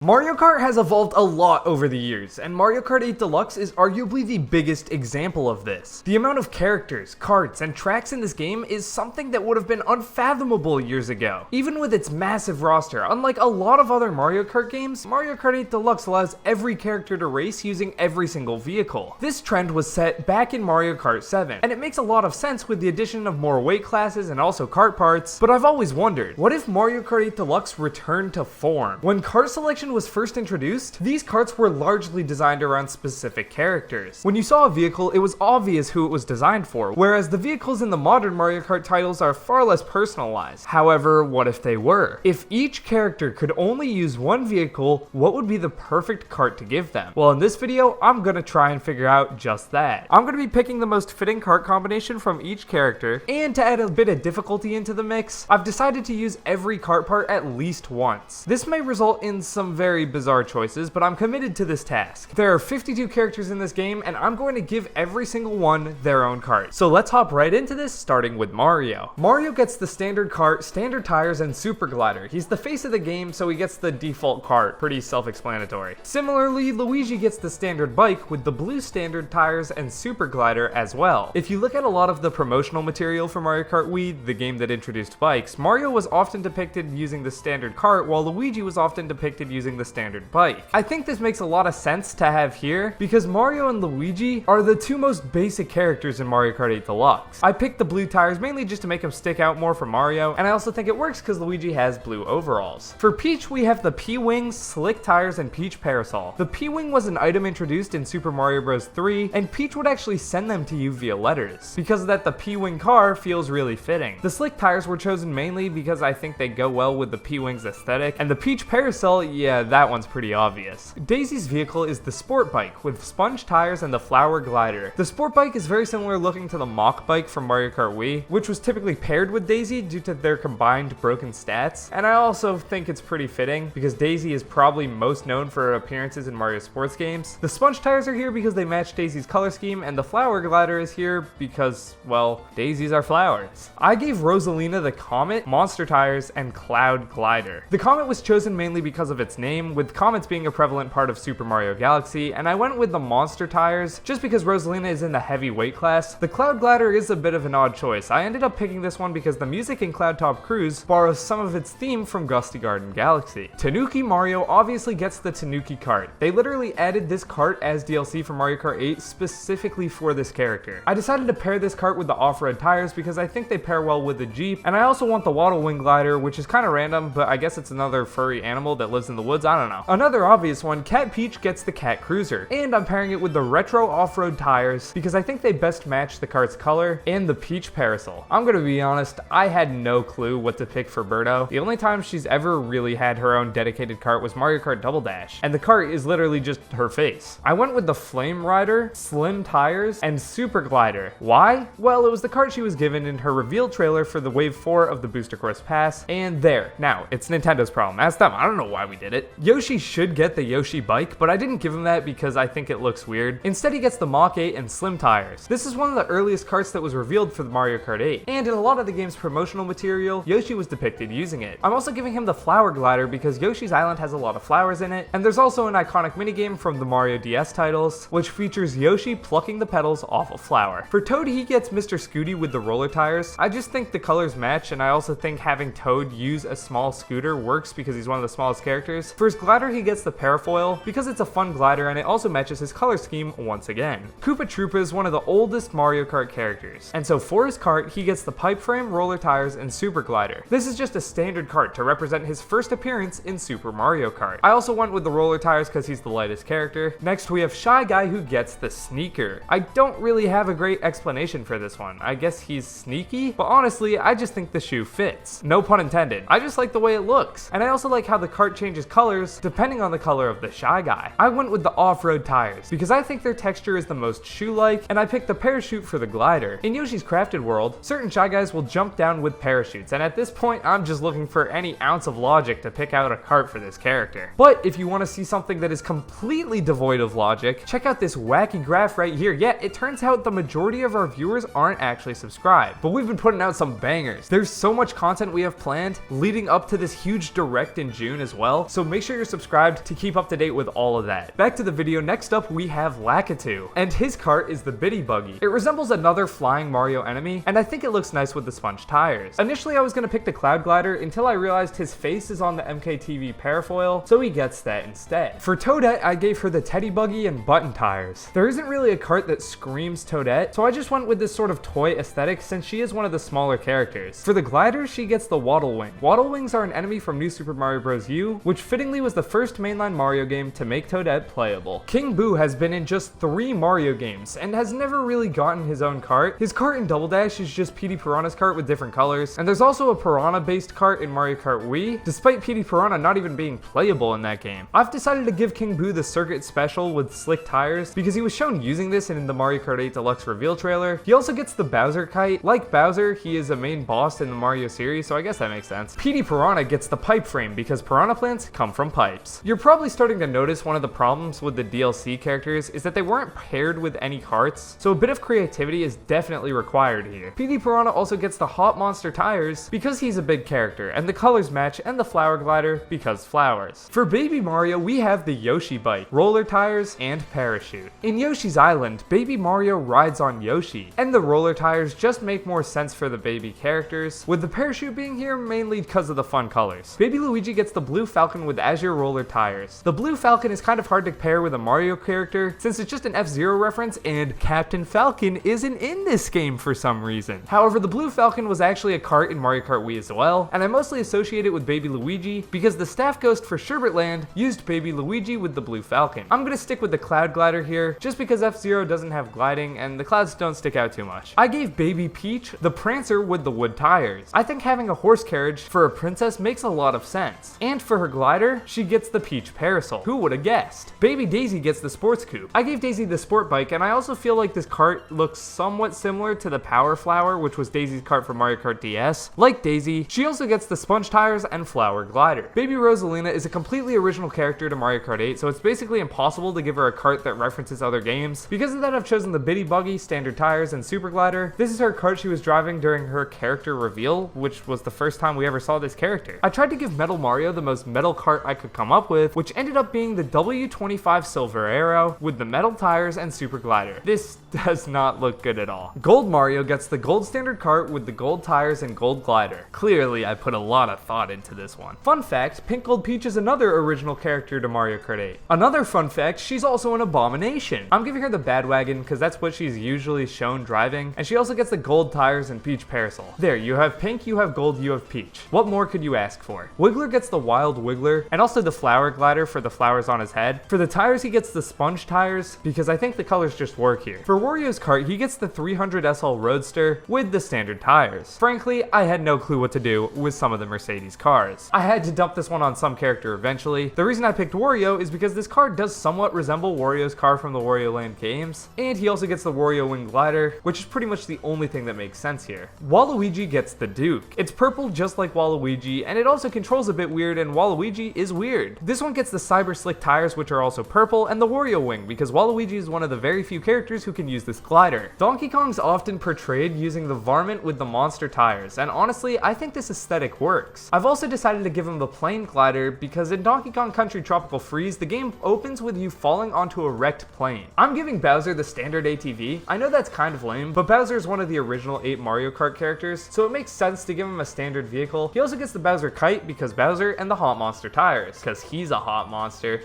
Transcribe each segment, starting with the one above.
Mario Kart has evolved a lot over the years, and Mario Kart 8 Deluxe is arguably the biggest example of this. The amount of characters, karts, and tracks in this game is something that would have been unfathomable years ago. Even with its massive roster, unlike a lot of other Mario Kart games, Mario Kart 8 Deluxe allows every character to race using every single vehicle. This trend was set back in Mario Kart 7, and it makes a lot of sense with the addition of more weight classes and also kart parts, but I've always wondered, what if Mario Kart 8 Deluxe returned to form? When kart selection was first introduced, these karts were largely designed around specific characters. When you saw a vehicle, it was obvious who it was designed for, whereas the vehicles in the modern Mario Kart titles are far less personalized. However, what if they were? If each character could only use one vehicle, what would be the perfect kart to give them? Well, in this video, I'm gonna try and figure out just that. I'm gonna be picking the most fitting kart combination from each character, and to add a bit of difficulty into the mix, I've decided to use every kart part at least once. This may result in some very bizarre choices, but I'm committed to this task. There are 52 characters in this game, and I'm going to give every single one their own kart. So let's hop right into this, starting with Mario. Mario gets the standard kart, standard tires, and super glider. He's the face of the game, so he gets the default kart. Pretty self-explanatory. Similarly, Luigi gets the standard bike with the blue standard tires and super glider as well. If you look at a lot of the promotional material for Mario Kart Wii, the game that introduced bikes, Mario was often depicted using the standard kart, while Luigi was often depicted using the standard bike. I think this makes a lot of sense to have here because Mario and Luigi are the two most basic characters in Mario Kart 8 Deluxe. I picked the blue tires mainly just to make them stick out more from Mario, and I also think it works because Luigi has blue overalls. For Peach, we have the P-Wings, slick tires, and Peach parasol. The P-Wing was an item introduced in Super Mario Bros. 3, and Peach would actually send them to you via letters. Because of that, the P-Wing car feels really fitting. The slick tires were chosen mainly because I think they go well with the P-Wing's aesthetic, and the Peach parasol, yeah, that one's pretty obvious. Daisy's vehicle is the sport bike with sponge tires and the flower glider. The sport bike is very similar looking to the mock bike from Mario Kart Wii, which was typically paired with Daisy due to their combined broken stats, and I also think it's pretty fitting because Daisy is probably most known for her appearances in Mario sports games. The sponge tires are here because they match Daisy's color scheme, and the flower glider is here because, well, daisies are flowers. I gave Rosalina the Comet, monster tires, and cloud glider. The Comet was chosen mainly because of its name, with comets being a prevalent part of Super Mario Galaxy, and I went with the monster tires just because Rosalina is in the heavy weight class. The Cloud Glider is a bit of an odd choice. I ended up picking this one because the music in Cloud Top Cruise borrows some of its theme from Gusty Garden Galaxy. Tanuki Mario obviously gets the Tanuki kart. They literally added this kart as DLC for Mario Kart 8 specifically for this character. I decided to pair this kart with the off-road tires because I think they pair well with the Jeep, and I also want the Waddle Wing Glider, which is kind of random, but I guess it's another furry animal that lives in the woods, I don't know. Another obvious one, Cat Peach gets the Cat Cruiser, and I'm pairing it with the retro off-road tires because I think they best match the kart's color and the Peach parasol. I'm gonna be honest, I had no clue what to pick for Birdo. The only time she's ever really had her own dedicated kart was Mario Kart Double Dash, and the kart is literally just her face. I went with the Flame Rider, slim tires, and super glider. Why? Well, it was the kart she was given in her reveal trailer for the Wave 4 of the Booster Course Pass, and there. Now, it's Nintendo's problem. Ask them, I don't know why we did it. Yoshi should get the Yoshi bike, but I didn't give him that because I think it looks weird. Instead, he gets the Mach 8 and slim tires. This is one of the earliest karts that was revealed for the Mario Kart 8, and in a lot of the game's promotional material, Yoshi was depicted using it. I'm also giving him the flower glider because Yoshi's Island has a lot of flowers in it, and there's also an iconic minigame from the Mario DS titles, which features Yoshi plucking the petals off a flower. For Toad, he gets Mr. Scooty with the roller tires. I just think the colors match, and I also think having Toad use a small scooter works because he's one of the smallest characters. For his glider, he gets the parafoil because it's a fun glider and it also matches his color scheme once again. Koopa Troopa is one of the oldest Mario Kart characters, and so for his kart, he gets the pipe frame, roller tires, and super glider. This is just a standard kart to represent his first appearance in Super Mario Kart. I also went with the roller tires because he's the lightest character. Next, we have Shy Guy who gets the sneaker. I don't really have a great explanation for this one. I guess he's sneaky, but honestly, I just think the shoe fits. No pun intended. I just like the way it looks, and I also like how the kart changes colors depending on the color of the Shy Guy. I went with the off-road tires because I think their texture is the most shoe-like, and I picked the parachute for the glider. In Yoshi's Crafted World, certain Shy Guys will jump down with parachutes, and at this point, I'm just looking for any ounce of logic to pick out a kart for this character. But if you want to see something that is completely devoid of logic, check out this wacky graph right here. Yeah, it turns out the majority of our viewers aren't actually subscribed, but we've been putting out some bangers. There's so much content we have planned leading up to this huge direct in June as well, so make sure you're subscribed to keep up to date with all of that. Back to the video, next up we have Lakitu, and his cart is the Biddy Buggy. It resembles another flying Mario enemy, and I think it looks nice with the sponge tires. Initially I was gonna pick the Cloud Glider until I realized his face is on the MKTV parafoil, so he gets that instead. For Toadette, I gave her the Teddy Buggy and button tires. There isn't really a cart that screams Toadette, so I just went with this sort of toy aesthetic since she is one of the smaller characters. For the glider, she gets the Waddle Wing. Waddle Wings are an enemy from New Super Mario Bros. U, which fittingly was the first mainline Mario game to make Toadette playable. King Boo has been in just 3 Mario games, and has never really gotten his own cart. His cart in Double Dash is just Petey Piranha's cart with different colors, and there's also a Piranha-based cart in Mario Kart Wii, despite Petey Piranha not even being playable in that game. I've decided to give King Boo the Circuit Special with slick tires, because he was shown using this in the Mario Kart 8 Deluxe reveal trailer. He also gets the Bowser kite. Like Bowser, he is a main boss in the Mario series, so I guess that makes sense. Petey Piranha gets the pipe frame because piranha plants come from pipes. You're probably starting to notice one of the problems with the DLC characters is that they weren't paired with any carts, so a bit of creativity is definitely required here. Petey Piranha also gets the Hot Monster tires because he's a big character, and the colors match, and the Flower Glider because flowers. For Baby Mario, we have the Yoshi bike, roller tires, and parachute. In Yoshi's Island, Baby Mario rides on Yoshi, and the roller tires just make more sense for the baby characters, with the parachute being here mainly because of the fun colors. Baby Luigi gets the Blue Falcon with Azure roller tires. The Blue Falcon is kind of hard to pair with a Mario character since it's just an F-Zero reference, and Captain Falcon isn't in this game for some reason. However, the Blue Falcon was actually a cart in Mario Kart Wii as well, and I mostly associate it with Baby Luigi because the staff ghost for Sherbet Land used Baby Luigi with the Blue Falcon. I'm gonna stick with the Cloud Glider here, just because F-Zero doesn't have gliding and the clouds don't stick out too much. I gave Baby Peach the Prancer with the wood tires. I think having a horse carriage for a princess makes a lot of sense. And for her glider, she gets the Peach Parasol. Who would have guessed? Baby Daisy gets the Sports Coupe. I gave Daisy the Sport Bike, and I also feel like this cart looks somewhat similar to the Power Flower, which was Daisy's cart for Mario Kart DS. Like Daisy, she also gets the sponge tires and flower glider. Baby Rosalina is a completely original character to Mario Kart 8, so it's basically impossible to give her a cart that references other games. Because of that, I've chosen the Biddy Buggy, standard tires, and super glider. This is her cart she was driving during her character reveal, which was the first time we ever saw this character. I tried to give Metal Mario the most metal cart I could come up with, which ended up being the W25 Silver Arrow with the metal tires and super glider. This does not look good at all. Gold Mario gets the gold standard cart with the gold tires and gold glider. Clearly, I put a lot of thought into this one. Fun fact, Pink Gold Peach is another original character to Mario Kart 8. Another fun fact, she's also an abomination. I'm giving her the Badwagon because that's what she's usually shown driving, and she also gets the gold tires and Peach Parasol. There, you have pink, you have gold, you have peach. What more could you ask for? Wiggler gets the Wild Wiggler, and also the Flower Glider for the flowers on his head. For the tires, he gets the sponge tires, because I think the colors just work here. For Wario's cart, he gets the 300 SL Roadster with the standard tires. Frankly, I had no clue what to do with some of the Mercedes cars. I had to dump this one on some character eventually. The reason I picked Wario is because this car does somewhat resemble Wario's car from the Wario Land games, and he also gets the Wario Wing Glider, which is pretty much the only thing that makes sense here. Waluigi gets the Duke. It's purple just like Waluigi, and it also controls a bit weird, and Waluigi is weird. This one gets the Cyber Slick tires, which are also purple, and the Wario Wing, because Waluigi is one of the very few characters who can use this glider. Donkey Kong's often portrayed using the varmint with the monster tires, and honestly, I think this aesthetic works. I've also decided to give him the plain glider because in Donkey Kong Country Tropical Freeze, the game opens with you falling onto a wrecked plane. I'm giving Bowser the standard ATV. I know that's kind of lame, but Bowser is one of the original 8 Mario Kart characters, so it makes sense to give him a standard vehicle. He also gets the Bowser kite because Bowser, and the Hot Monster tires because he's a hot monster.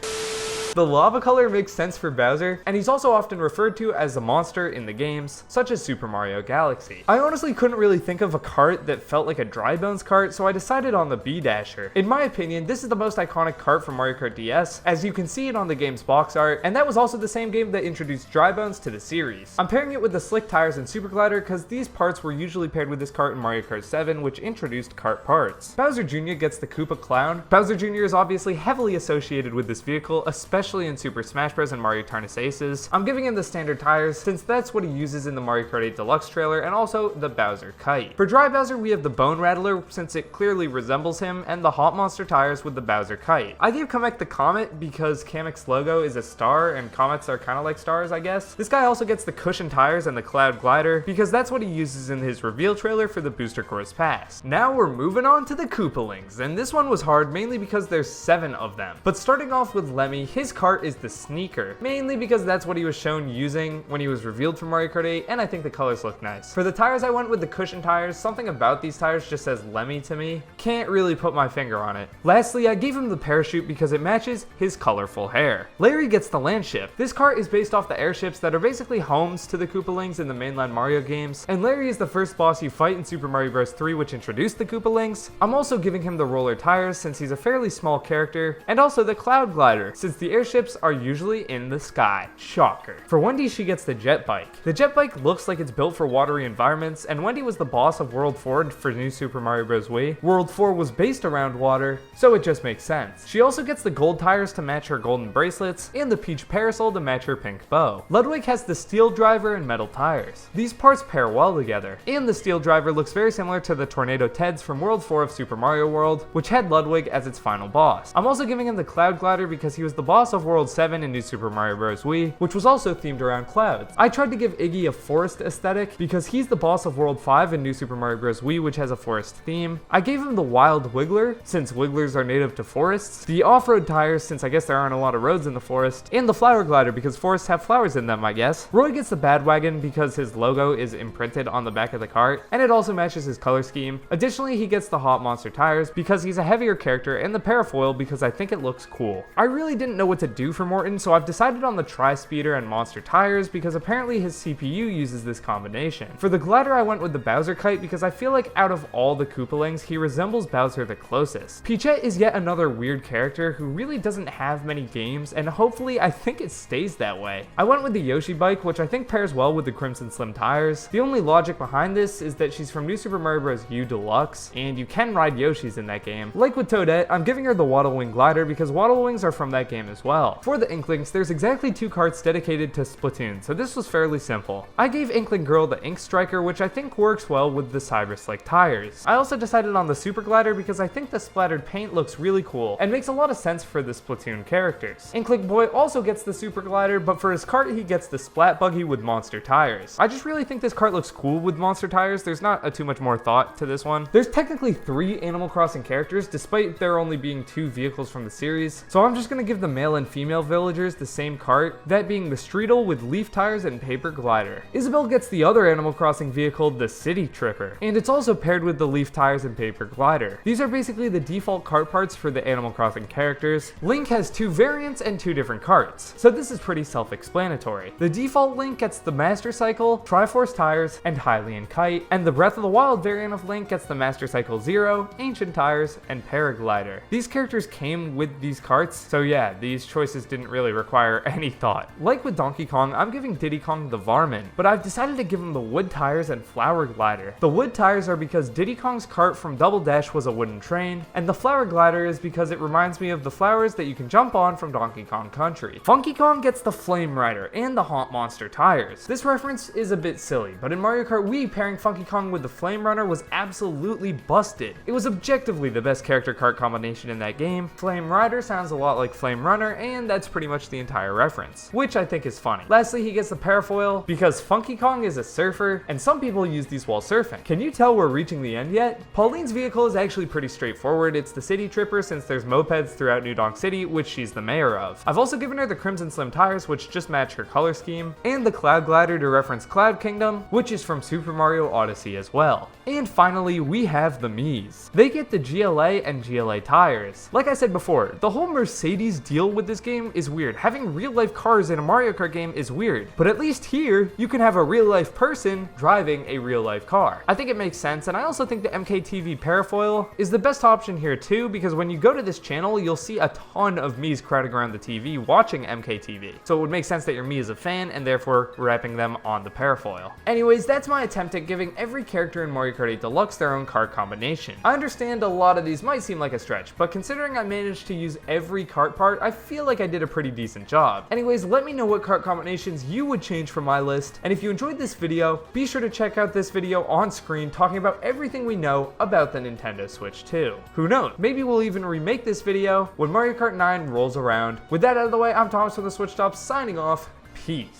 The lava color makes sense for Bowser, and he's also often referred to as a monster in the games, such as Super Mario Galaxy. I honestly couldn't really think of a cart that felt like a Dry Bones cart, so I decided on the B-Dasher. In my opinion, this is the most iconic cart from Mario Kart DS, as you can see it on the game's box art, and that was also the same game that introduced Dry Bones to the series. I'm pairing it with the slick tires and super glider because these parts were usually paired with this cart in Mario Kart 7, which introduced cart parts. Bowser Jr. gets the Koopa Clown. Bowser Jr. is obviously heavily associated with this vehicle, especially especially in Super Smash Bros. And Mario Tennis Aces. I'm giving him the standard tires since that's what he uses in the Mario Kart 8 Deluxe trailer, and also the Bowser Kite. For Dry Bowser, we have the Bone Rattler since it clearly resembles him, and the Hot Monster tires with the Bowser Kite. I gave Kamek the Comet because Kamek's logo is a star, and comets are kind of like stars, I guess. This guy also gets the Cushion tires and the Cloud Glider because that's what he uses in his reveal trailer for the Booster Course Pass. Now we're moving on to the Koopalings, and this one was hard mainly because there's 7 of them. But starting off with Lemmy, his cart is the Sneaker, mainly because that's what he was shown using when he was revealed for Mario Kart 8, and I think the colors look nice. For the tires, I went with the Cushion tires. Something about these tires just says Lemmy to me. Can't really put my finger on it. Lastly, I gave him the Parachute because it matches his colorful hair. Larry gets the Landship. This cart is based off the airships that are basically homes to the Koopalings in the mainline Mario games, and Larry is the first boss you fight in Super Mario Bros. 3 which introduced the Koopalings. I'm also giving him the Roller tires since he's a fairly small character, and also the Cloud Glider since the airships are usually in the sky. Shocker. For Wendy, she gets the Jet Bike. The Jet Bike looks like it's built for watery environments, and Wendy was the boss of World 4 for New Super Mario Bros. Wii. World 4 was based around water, so it just makes sense. She also gets the gold tires to match her golden bracelets, and the peach parasol to match her pink bow. Ludwig has the steel driver and metal tires. These parts pair well together, and the steel driver looks very similar to the Tornado Teds from World 4 of Super Mario World, which had Ludwig as its final boss. I'm also giving him the Cloud Glider because he was the boss of World 7 in New Super Mario Bros. Wii, which was also themed around clouds. I tried to give Iggy a forest aesthetic because he's the boss of World 5 in New Super Mario Bros. Wii, which has a forest theme. I gave him the Wild Wiggler since Wigglers are native to forests, the off-road tires since I guess there aren't a lot of roads in the forest, and the Flower Glider because forests have flowers in them, I guess. Roy gets the Badwagon because his logo is imprinted on the back of the cart, and it also matches his color scheme. Additionally, he gets the Hot Monster tires because he's a heavier character, and the Parafoil because I think it looks cool. I really didn't know what to do for Morton, so I've decided on the Tri-Speeder and Monster tires because apparently his CPU uses this combination. For the glider, I went with the Bowser Kite because I feel like out of all the Koopalings, he resembles Bowser the closest. Peachette is yet another weird character who really doesn't have many games, and hopefully I think it stays that way. I went with the Yoshi bike, which I think pairs well with the Crimson Slim tires. The only logic behind this is that she's from New Super Mario Bros. U Deluxe, and you can ride Yoshis in that game. Like with Toadette, I'm giving her the Waddle Wing glider because Waddle Wings are from that game as well. For the Inklings, there's exactly 2 carts dedicated to Splatoon, so this was fairly simple. I gave Inkling Girl the Ink Striker, which I think works well with the Cyber Slick tires. I also decided on the Super Glider because I think the splattered paint looks really cool and makes a lot of sense for the Splatoon characters. Inkling Boy also gets the Super Glider, but for his cart he gets the Splat Buggy with Monster tires. I just really think this cart looks cool with Monster tires. There's not too much more thought to this one. There's technically 3 Animal Crossing characters despite there only being 2 vehicles from the series, so I'm just gonna give the male and female villagers the same cart, that being the Streetle with leaf tires and paper glider. Isabelle gets the other Animal Crossing vehicle, the City Tripper, and it's also paired with the leaf tires and paper glider. These are basically the default cart parts for the Animal Crossing characters. Link has 2 variants and 2 different carts, so this is pretty self-explanatory. The default Link gets the Master Cycle, Triforce tires, and Hylian Kite, and the Breath of the Wild variant of Link gets the Master Cycle Zero, Ancient tires, and Paraglider. These characters came with these carts, so yeah, these choices didn't really require any thought. Like with Donkey Kong, I'm giving Diddy Kong the Varmin, but I've decided to give him the wood tires and flower glider. The wood tires are because Diddy Kong's cart from Double Dash was a wooden train, and the flower glider is because it reminds me of the flowers that you can jump on from Donkey Kong Country. Funky Kong gets the Flame Rider and the Hot Monster tires. This reference is a bit silly, but in Mario Kart Wii, pairing Funky Kong with the Flame Runner was absolutely busted. It was objectively the best character cart combination in that game. Flame Rider sounds a lot like Flame Runner, and that's pretty much the entire reference, which I think is funny. Lastly, he gets the Parafoil because Funky Kong is a surfer, and some people use these while surfing. Can you tell we're reaching the end yet? Pauline's vehicle is actually pretty straightforward. It's the City Tripper since there's mopeds throughout New Donk City, which she's the mayor of. I've also given her the Crimson Slim tires, which just match her color scheme, and the Cloud Glider to reference Cloud Kingdom, which is from Super Mario Odyssey as well. And finally, we have the Miis. They get the GLA and GLA tires. Like I said before, the whole Mercedes deal with this game is weird. Having real-life cars in a Mario Kart game is weird, but at least here, you can have a real-life person driving a real-life car. I think it makes sense, and I also think the MKTV Parafoil is the best option here too, because when you go to this channel, you'll see a ton of Miis crowding around the TV watching MKTV. So it would make sense that your Mii is a fan, and therefore wrapping them on the Parafoil. Anyways, that's my attempt at giving every character in Mario Kart 8 Deluxe their own cart combination. I understand a lot of these might seem like a stretch, but considering I managed to use every cart part, I feel feel like I did a pretty decent job. Anyways, let me know what kart combinations you would change from my list, and if you enjoyed this video, be sure to check out this video on screen talking about everything we know about the Nintendo Switch 2. Who knows, maybe we'll even remake this video when Mario Kart 9 rolls around. With that out of the way, I'm Thomas from the Switch Top signing off. Peace.